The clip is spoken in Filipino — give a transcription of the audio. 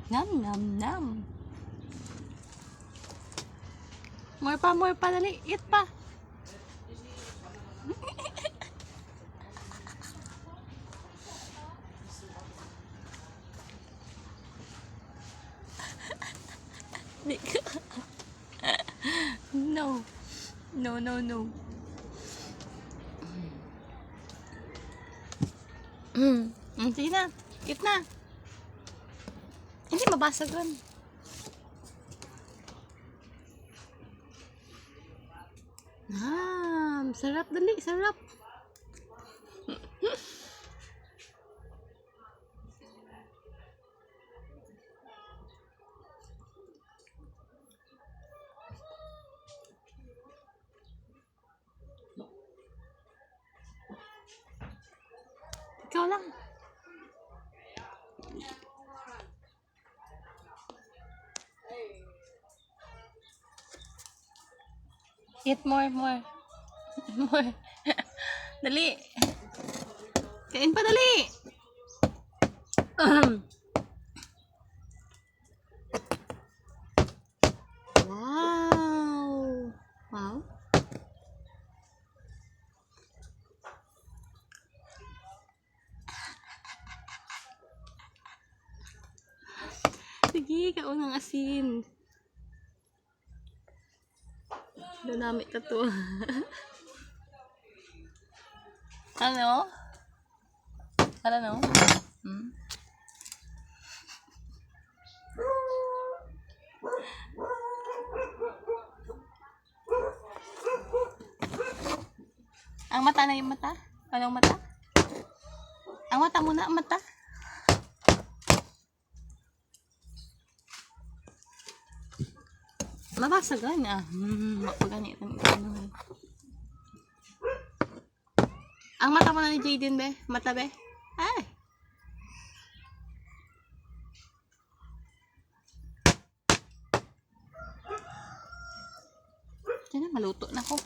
Nam, nam, nam. More pa, dali. Eat pa. No. No, no, no. Sige na. Eat na. Hindi mabasagan. Sarap dali, sarap. Ikaw lang. Eat more. More. Dali. Kain pa, dali. Wow. Wow. Sige, kaunang asin. Dinamit ka to. Ano? Ano? Ang mata na yung mata? Anong mata? Ang mata muna, ang mata. Mabasagan ah. Mapaganit. Ang mata mo na ni Jaden, be? Mata, be? Ay! Diyan na, maluto na ko.